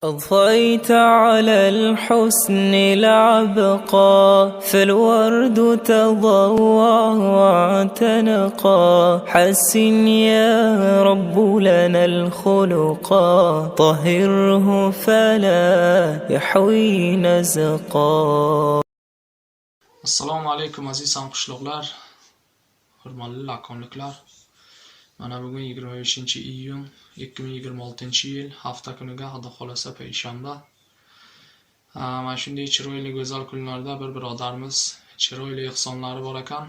أضفيت على الحسن العبقى فالورد تضوى واعتنقا حسن يا رب لنا الخلقا طهره فلا يحوي نزقا. Assalomu alaykum aziz hamqishloqlar, hurmatli lakonliklar. Mana bugun 25-iyun 2026-yil hafta kuniga xudo xolasa payshanba. Mana shunday chiroyli go'zal kunlarda bir birodarimiz chiroyli ehsonlari bor ekan.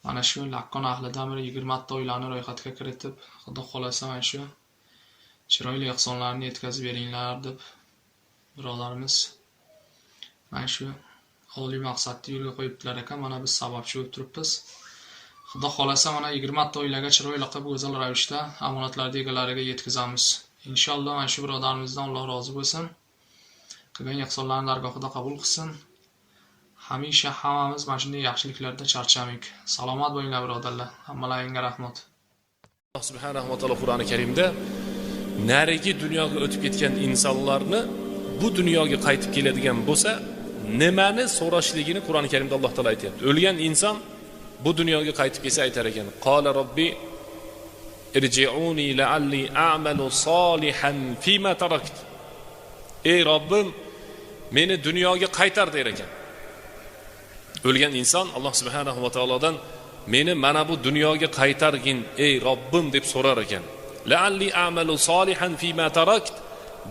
Mana shu lakon ahlidan bir 20 ta oilani ro'yxatga kiritib, xudo xolasa mana shu chiroyli ehsonlarni yetkazib beringlar deb birodarimiz mana shu oliy maqsadni yo'lga qo'yibdilar ekan. Mana biz sababchi bo'lib turibmiz. Xudo xolasa mana 20 ta oilaga chiroyli qilib go'zal ravishda omonatlarni egalariga yetkazamiz. Inshaalloh mana shu birodarimizdan Alloh rozi bo'lsin. Qilgan ehsonlarini dargohida qabul qilsin. Hamisha hammamiz mana shunday yaxshiliklarda charchamik. Salomat bo'linglar birodarlar. Hammalaringga rahmat. Alloh subhanahu va taolo Qur'oni Karimda narigi dunyoga o'tib ketgan insonlarni bu dunyoga qaytib keladigan bo'lsa nimani so'rashligini Qur'oni Karimda Alloh taolo aytayapti. O'lgan inson bu dunyoga qaytib kelsa aytar ekan: "Qala robbi irji'uni la'alli a'malu solihan fima tarakt." Ey Robbim, meni dunyoga qaytar der ekan. O'lgan inson Alloh subhanahu va taolodan meni mana bu dunyoga qaytargin ey Robbim deb so'rar ekan. La'alli a'malu solihan fima tarakt.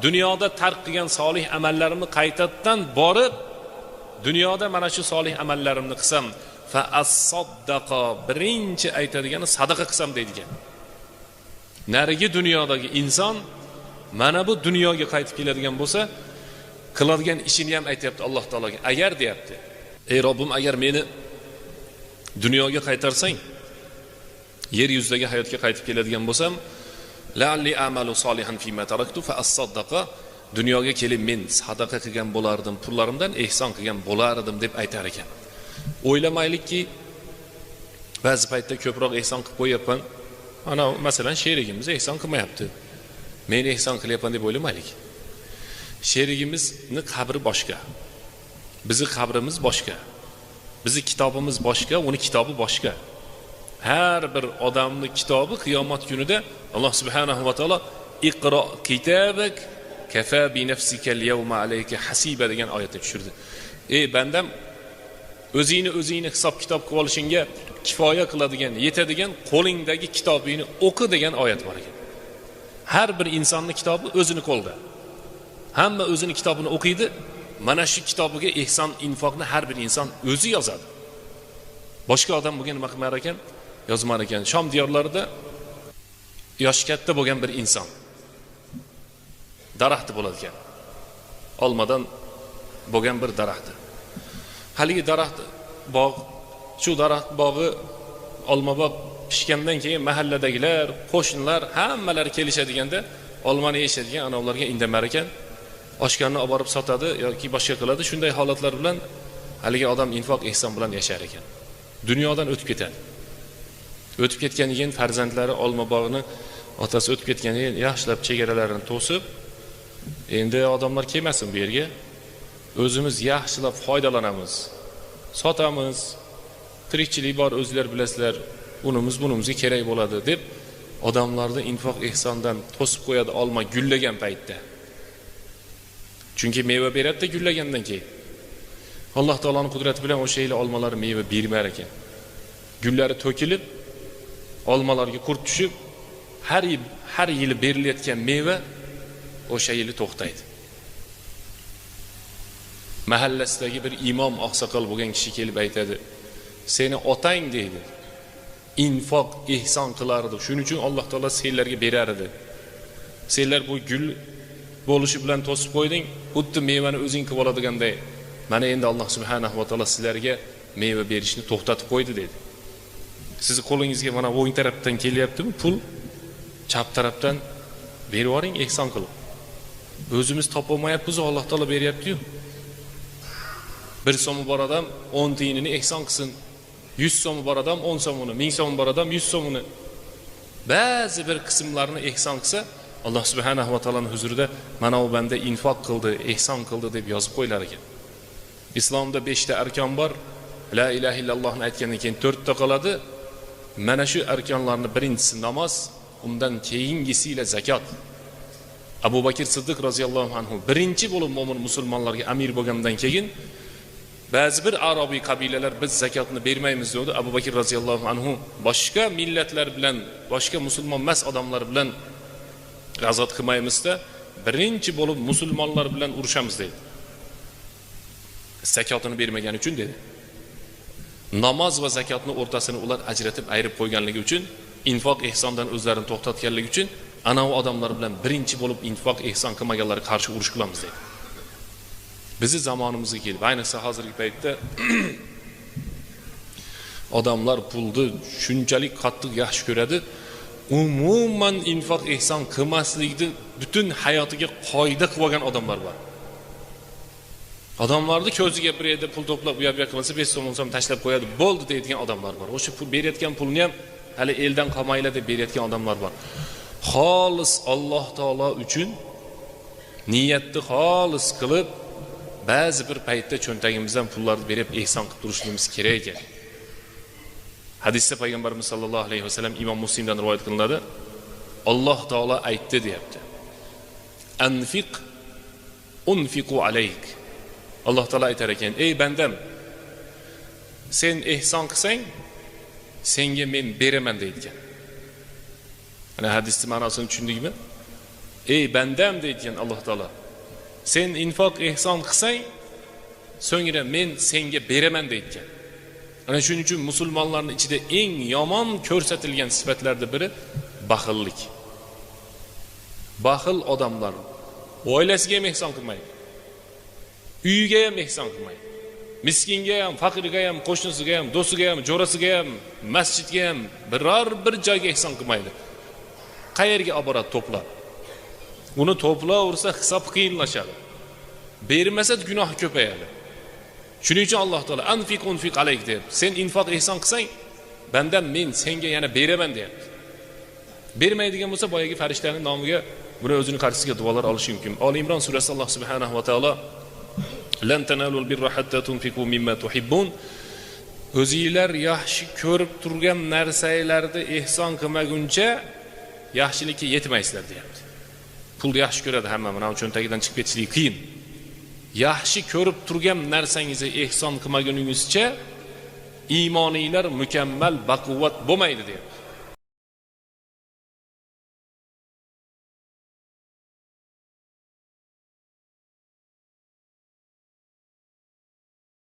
Dunyoda tark qilgan solih amallarimni qaytadan borib dunyoda mana shu solih amallarimni qilsam fa as-saddaqa, birinchi aytadigani sadaqa qilsam deydigan. Narigi dunyodagi inson mana bu dunyoga qaytib keladigan bo'lsa qiladigan ishini ham aytayapti Alloh taologa. Agar deyapti: "Ey Robbim, agar meni dunyoga qaytarsang, yer yuzidagi hayotga qaytib keladigan bo'lsam, la'alli a'malu solihan fima taraktu fa as-saddaqa, dunyoga kelib men sadaqa qilgan bo'lardim, pullarimdan ehson qilgan bo'lardim" deb aytar ekan. O'ylamaylikki ba'zi paytda ko'proq ehson qilib qo'yapman. Ana masalan sherigimiz ehson qilmayapti. Men ehson qilyapman deb o'ylamaylik. Sherigimizning qabri boshqa. Bizning qabrimiz boshqa. Bizning kitobimiz boshqa, uni kitobi boshqa. Har bir odamning kitobi qiyomat kunida Alloh subhanahu va taolo "Iqro kitobak kafa bi nafsika al-yawma alayka hasiba" degan oyatni tushirdi. Ey bandam, o'zingni hisob kitob qilib olishingga kifoya qiladigan, yetadigan qo'lingdagi kitobingni o'qi degan oyat bor ekan. Har bir insonning kitobi o'zini qo'lda. Hamma o'zini kitobini o'qiydi. Mana shu kitobiga ehson, infoqni har bir inson o'zi yozadi. Boshqa odam bo'lgan nima qilmar ekan? Yozmar ekan. Shom diyorlarida yoshi katta bo'lgan bir inson daraxti bo'ladi ekan. Olmadan bo'lgan bir daraxti. Haligi daraxt bog', shu daraxt bog'i olma bog' pishgandan keyin mahalladagilar, qo'shnilar hammalari kelishadiganda olmani yeyishadigan anavlarga indamar ekan. Oshganni olib borib sotadi yoki boshqa qiladi. Shunday holatlar bilan haligi odam infoq ehson bilan yashar ekan. Dunyodan o'tib ketadi. O'tib ketgandan keyin farzandlari olma bog'ini, otasi o'tib ketgandan keyin yaxshilab chegaralarini to'sib, endi odamlar kelmasin bu yerga. O'zimiz yaxshilab foydalanamiz. Sotamiz. Tirikchilik bor, o'zingizlar bilasizlar. Bunimizga kerak bo'ladi deb odamlarni infoq ehsondan to'sib qo'yadi olma gullagan paytda. Chunki meva beradi gullagandan keyin. Alloh taoloning qudrati bilan o'sha yil olmalar meva bermar ekan. Gullari to'kilib, olmalarga qurt tushib, har yil berilayotgan meva o'sha yili to'xtaydi. Mahallasidagi bir imom oqsoqol bo'lgan kishi kelib aytadi: "Seni otang deydi, infoq ehson qilardi. Shuning uchun Alloh taolo senlarga berar edi. Senlar bu gul bo'lishi bilan to'sib qo'yding, xuddi mevani o'zing qilib oladiganday. Mana endi Alloh subhanahu va taolo sizlarga meva berishni to'xtatib qo'ydi" dedi. Siz qo'lingizga mana o'ng tarafdan kelyaptimi pul? Chap tarafdan berib yuboring ehson qilib. O'zimiz topa olmayapmiz, Alloh taolo beryapti-yu. 1 so'mi bor odam 10 tiyinini ehson qilsin. 100 so'mi bor odam 10 so'mini, 1000 so'mi bor odam 100 so'mini. Ba'zi bir qismlarni ehson qilsa, Alloh subhanahu va taoloning huzurida mana u banda infoq qildi, ihson qildi deb yozib qo'yilar ekan. Islomda 5 ta arkon bor. La ilaha illallohni aytgandan keyin 4 ta qoladi. Mana shu arkonlarning birinchisi namoz, undan keyingisi ila zakot. Abu Bakr Siddiq roziyallohu anhu birinchi bo'lib mo'min musulmonlarga amir bo'lgandan keyin ba'zi bir arobiy qabilalar biz zakotni bermaymiz dedi. Abu Bakr roziyallohu anhu boshqa millatlar bilan, boshqa musulmon emas odamlar bilan g'azot qilmaymizda, birinchi bo'lib musulmonlar bilan urushamiz dedi. Zakotini bermagan uchun dedi. Namoz va zakotning o'rtasini ular ajratib ayirib qo'yganligi uchun, infoq ihsondan o'zlarini to'xtatganligi uchun ana u odamlar bilan birinchi bo'lib infoq ihson qilmaganlarga qarshi urush qilamiz dedi. Bizi zamonimizga kelib, ayniqsa hozirgi paytda odamlar pulni shunchalik qattiq yaxshi ko'radi, umuman infoq ihson qilmaslikni butun hayotiga qoida qilib olgan odamlar bor. Odamlarni ko'ziga bir yerda pul to'plab u yoqqa qilsa 5 so'm tashlab qo'yadi, bo'ldi deydigan odamlar bor. O'sha pul berayotgan pulni ham hali eldan qolmaylar deb berayotgan odamlar bor. Xolis Alloh taolo uchun niyatni xolis qilib ba'zi bir paytda cho'ntagimizdan pullarni berib ihson qilib turishimiz kerak ekan. Hadisda payg'ambarimiz sollallohu alayhi vasallam Imom Muslimdan rivoyat qilinadi. Alloh taolo aytdi deyapti. Anfiq unfiqu alayk. Alloh taolo aytar ekan, ey bandam, sen ihson qilsang, senga men beraman deydigan. Ana hadisning ma'nosini tushundingmi? Ey bandam deydigan Alloh taolo, sen infoq ihson qilsang, so'ngra men senga beraman deydigan. Ana shuning uchun musulmonlarning ichida eng yomon ko'rsatilgan sifatlardan biri baxillik. Baxil odamlar oilasiga ham ihson qilmaydi. Uyiga ham ihson qilmaydi. Miskinga ham, faqirga ham, qo'shnisiga ham, do'stiga ham, jo'rasiga ham, masjidga ham biror bir joyga ihson qilmaydi. Qayerga olib boradi to'plab? Uni to'playversa hisob qiyinlashadi. Bermasa gunoh ko'payadi. Shuning uchun Alloh taolo anfiq unfiq alayk deb, sen infoq ihson qilsang, bandam men senga yana beraman deyapti. Bermaydigan bo'lsa boyagi farishtaning nomiga buni o'zining qarshisiga duolar olishi mumkin. Oli Imron surasida Alloh subhanahu va taolo lan tanalul birra hatta tunfiqu mimma tuhibbun. O'zingizlar yaxshi ko'rib turgan narsalarni ihson qilmaguncha yaxshilikka yetmaysizlar deyapti. Pulni yaxshi ko'radi hamma, mana cho'ntagidan chiqib ketishligi qiyin. Yaxshi ko'rib turgan narsangizni ihson qilmaguningizcha iymoninglar mukammal baquvvat bo'lmaydi deyapti.